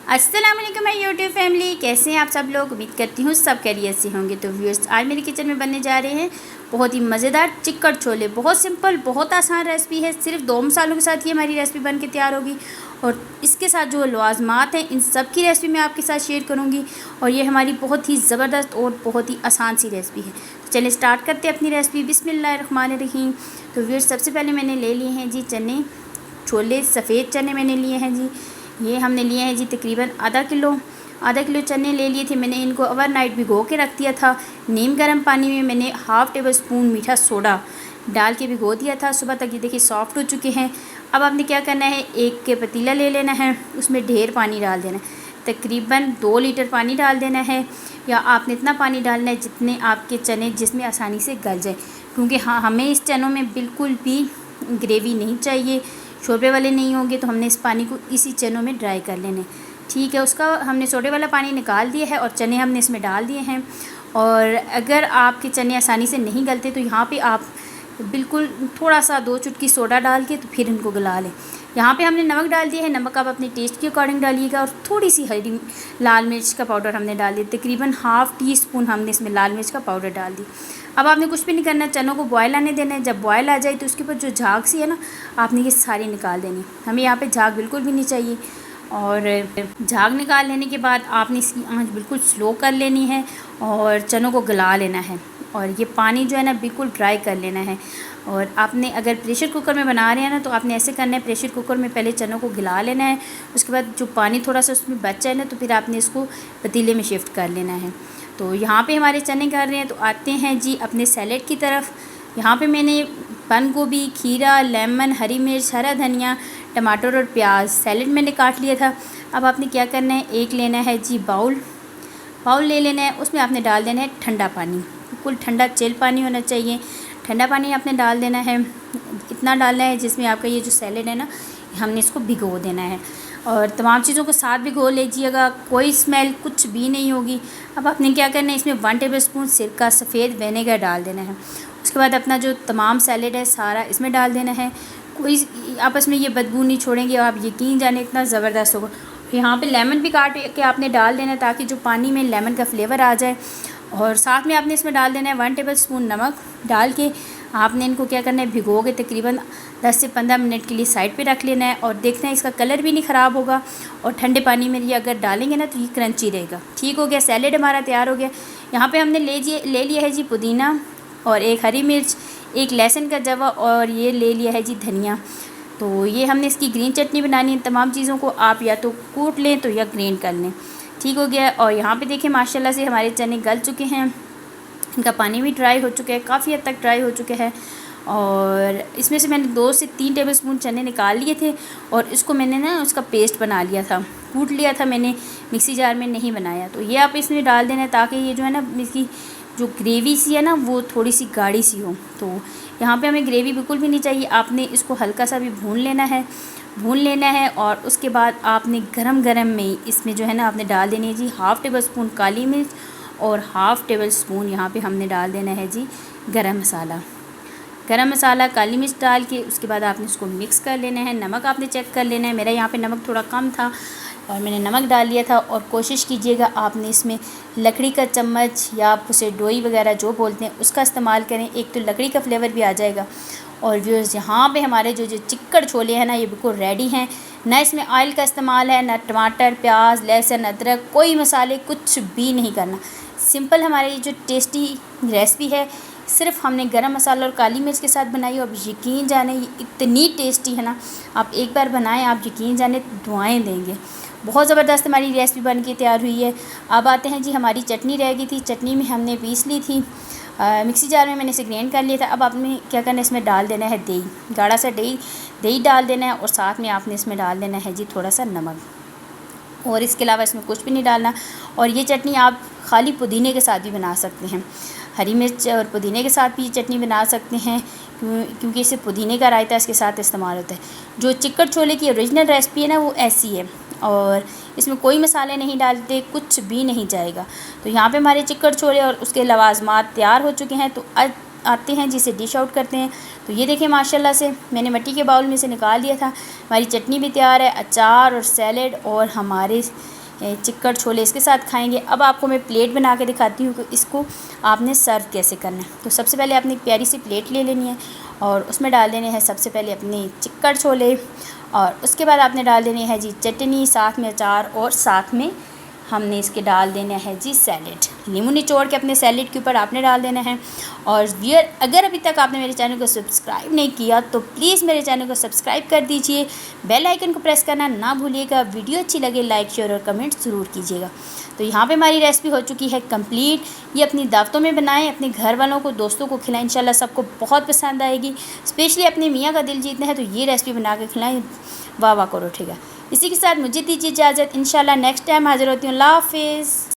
अस्सलाम वालेकुम my YouTube family, कैसे हैं आप सब लोग। उम्मीद करती हूँ सब खैरियत से होंगे। तो व्यूअर्स, आज मेरे किचन में बनने जा रहे हैं बहुत ही मज़ेदार चिकन छोले। बहुत सिंपल, बहुत आसान रेसिपी है। सिर्फ 2 मसालों के साथ ये हमारी रेसिपी बन के तैयार होगी और इसके साथ जो लवाजमात हैं इन सब की रेसिपी मैं आपके साथ शेयर करूँगी। और ये हमारी बहुत ही ज़बरदस्त और बहुत ही आसान सी रेसिपी है। तो चलिए स्टार्ट करते हैं अपनी रेसिपी। बिस्मिल्लाहिर्रहमानिर्रहीम। तो व्यूअर्स, सबसे पहले मैंने ले लिए हैं जी चने, छोले, सफ़ेद चने मैंने लिए हैं जी। ये हमने लिए हैं जी तकरीबन आधा किलो चने ले लिए थे मैंने। इनको ओवरनाइट भिगो के रख दिया था। नीम गर्म पानी में मैंने हाफ़ टेबल स्पून मीठा सोडा डाल के भिगो दिया था। सुबह तक ये देखिए सॉफ्ट हो चुके हैं। अब आपने क्या करना है, एक के पतीला ले लेना है, उसमें ढेर पानी डाल देना है। तकरीबन 2 लीटर पानी डाल देना है, या आपने इतना पानी डालना है जितने आपके चने जिसमें आसानी से गल जाए। क्योंकि हाँ, हमें इस चनों में बिल्कुल भी ग्रेवी नहीं चाहिए, शोरबे वाले नहीं होंगे। तो हमने इस पानी को इसी चनों में ड्राई कर लेने, ठीक है। उसका हमने सोडे वाला पानी निकाल दिया है और चने हमने इसमें डाल दिए हैं। और अगर आपके चने आसानी से नहीं गलते तो यहाँ पे आप बिल्कुल थोड़ा सा 2 चुटकी सोडा डाल के तो फिर इनको गला लें। यहाँ पे हमने नमक डाल दिया है। नमक आप अपने टेस्ट के अकॉर्डिंग डालिएगा। और थोड़ी सी हरी लाल मिर्च का पाउडर हमने डाल दिया, तकरीबन हाफ़ टी स्पून हमने इसमें लाल मिर्च का पाउडर डाल दी। अब आपने कुछ भी नहीं करना, चनों को बॉयल आने देना है। जब बॉयल आ जाए तो उसके ऊपर जो झाग सी है ना, आपने ये सारी निकाल देनी। हमें यहाँ पे झाग बिल्कुल भी नहीं चाहिए। और झाग निकाल लेने के बाद आपने इसकी आंच बिल्कुल स्लो कर लेनी है और चनों को गला लेना है। और ये पानी जो है ना बिल्कुल ड्राई कर लेना है। और आपने अगर प्रेशर कुकर में बना रहे हैं ना तो आपने ऐसे करना है, प्रेशर कुकर में पहले चनों को गला लेना है। उसके बाद जो पानी थोड़ा सा उसमें बच जाए ना तो फिर आपने इसको पतीले में शिफ्ट कर लेना है। तो यहाँ पे हमारे चने कर रहे हैं। तो आते हैं जी अपने सैलेड की तरफ। यहाँ पे मैंने बंद गोभी, खीरा, लेमन, हरी मिर्च, हरा धनिया, टमाटर और प्याज सैलेड मैंने काट लिया था। अब आपने क्या करना है, एक लेना है जी बाउल ले लेना है। उसमें आपने डाल देना है ठंडा पानी, बिल्कुल ठंडा चिल पानी होना चाहिए। ठंडा पानी आपने डाल देना है, इतना डालना है जिसमें आपका ये जो सैलेड है ना, हमने इसको भिगो देना है। और तमाम चीज़ों को साथ भिगो लीजिएगा, कोई स्मेल कुछ भी नहीं होगी। अब आपने क्या करना है, इसमें 1 टेबल स्पून सिरका सफ़ेद विनेगर डाल देना है। उसके बाद अपना जो तमाम सैलेड है सारा इसमें डाल देना है। कोई आपस में ये बदबू नहीं छोड़ेंगे, आप यकीन जाने इतना ज़बरदस्त होगा। यहाँ पे लेमन भी काट के आपने डाल देना है ताकि जो पानी में लेमन का फ्लेवर आ जाए। और साथ में आपने इसमें डाल देना है 1 टेबल स्पून नमक। डाल के आपने इनको क्या करना है, भिगो के तकरीबन 10 से 15 मिनट के लिए साइड पे रख लेना है। और देखना है इसका कलर भी नहीं ख़राब होगा। और ठंडे पानी में ये अगर डालेंगे ना तो ये क्रंची रहेगा। ठीक हो गया, सैलेड हमारा तैयार हो गया। यहाँ पे हमने ले लिया है जी पुदीना और एक हरी मिर्च, एक लहसुन का जवा और ये ले लिया है जी धनिया। तो ये हमने इसकी ग्रीन चटनी बनानी है। तमाम चीज़ों को आप या तो कूट लें तो या ग्राइंड कर लें। ठीक हो गया। और यहाँ पे देखें माशाल्लाह से हमारे चने गल चुके हैं, इनका पानी भी ड्राई हो चुका है, काफ़ी हद तक ड्राई हो चुके हैं। और इसमें से मैंने 2 से 3 टेबल स्पून चने निकाल लिए थे और इसको मैंने ना उसका पेस्ट बना लिया था, कूट लिया था मैंने, मिक्सी जार में नहीं बनाया। तो ये आप इसमें डाल देना ताकि ये जो है ना इसकी जो ग्रेवी सी है ना वो थोड़ी सी गाढ़ी सी हो। तो यहाँ पे हमें ग्रेवी बिल्कुल भी नहीं चाहिए। आपने इसको हल्का सा भी भून लेना है। और उसके बाद आपने गरम में इसमें जो है ना आपने डाल देनी है जी हाफ़ टेबल स्पून काली मिर्च और हाफ़ टेबल स्पून यहाँ पे हमने डाल देना है जी गरम मसाला, काली मिर्च डाल के उसके बाद आपने इसको मिक्स कर लेना है। नमक आपने चेक कर लेना है। मेरा यहाँ पे नमक थोड़ा कम था और मैंने नमक डाल लिया था। और कोशिश कीजिएगा आपने इसमें लकड़ी का चम्मच या आप उसे डोई वगैरह जो बोलते हैं उसका इस्तेमाल करें, एक तो लकड़ी का फ्लेवर भी आ जाएगा। और व्यूअर्स, यहाँ पे हमारे जो चिक्कड़ छोले हैं ना ये बिल्कुल रेडी हैं। ना इसमें ऑयल का इस्तेमाल है, ना टमाटर, प्याज, लहसुन, अदरक, कोई मसाले कुछ भी नहीं करना। सिंपल हमारी जो टेस्टी रेसिपी है सिर्फ हमने गरम मसाला और काली मिर्च के साथ बनाई। और यकीन जाने ये इतनी टेस्टी है ना, आप एक बार बनाएं, आप यकीन जाने दुआएं देंगे। बहुत ज़बरदस्त हमारी रेसिपी बन के तैयार हुई है। अब आते हैं जी, हमारी चटनी रह गई थी, चटनी में हमने पीस ली थी, मिक्सी जार में मैंने इसे ग्राइंड कर लिया था। अब आपने क्या करना है, इसमें डाल देना है दही, गाढ़ा सा दही डाल देना है। और साथ में आपने इसमें डाल देना है जी थोड़ा सा नमक। और इसके अलावा इसमें कुछ भी नहीं डालना। और ये चटनी आप खाली पुदीने के साथ भी बना सकते हैं, हरी मिर्च और पुदीने के साथ भी ये चटनी बना सकते हैं, क्योंकि इसे पुदीने का रायता इसके साथ इस्तेमाल होता है। जो चिकन छोले की ओरिजिनल रेसिपी है ना वो ऐसी है और इसमें कोई मसाले नहीं डालते, कुछ भी नहीं जाएगा। तो यहाँ पे हमारे चिकन छोले और उसके लवाजमात तैयार हो चुके हैं। तो आते हैं जिसे डिश आउट करते हैं। तो ये देखें माशाल्लाह से मैंने मिट्टी के बाउल में से निकाल लिया था। हमारी चटनी भी तैयार है, अचार और सैलेड और हमारे चिक्कड़ छोले इसके साथ खाएंगे। अब आपको मैं प्लेट बना के दिखाती हूँ कि इसको आपने सर्व कैसे करना है। तो सबसे पहले आपने एक प्यारी सी प्लेट ले लेनी है और उसमें डाल देने हैं सबसे पहले अपने चिक्कड़ छोले और उसके बाद आपने डाल देने हैं जी चटनी, साथ में अचार और साथ में हमने इसके डाल देना है जी सैलेड। नींबू निचोड़ के अपने सैलेड के ऊपर आपने डाल देना है। और व्यूअर अगर अभी तक आपने मेरे चैनल को सब्सक्राइब नहीं किया तो प्लीज़ मेरे चैनल को सब्सक्राइब कर दीजिए, बेल आइकन को प्रेस करना ना भूलिएगा। वीडियो अच्छी लगे लाइक शेयर और कमेंट ज़रूर कीजिएगा। तो यहाँ पे हमारी रेसिपी हो चुकी है कंप्लीट। ये अपनी दावतों में बनाएं, अपने घर वालों को, दोस्तों को खिलाएं, इंशाल्लाह सबको बहुत पसंद आएगी। स्पेशली अपने मियाँ का दिल जीतना है तो ये रेसिपी बना के खिलाएं, वाह वाह करो, ठीक है। इसी के साथ मुझे दीजिए इजाज़त, इंशाल्लाह नेक्स्ट टाइम हाज़िर होती हूँ। अल्लाह हाफ़िज़।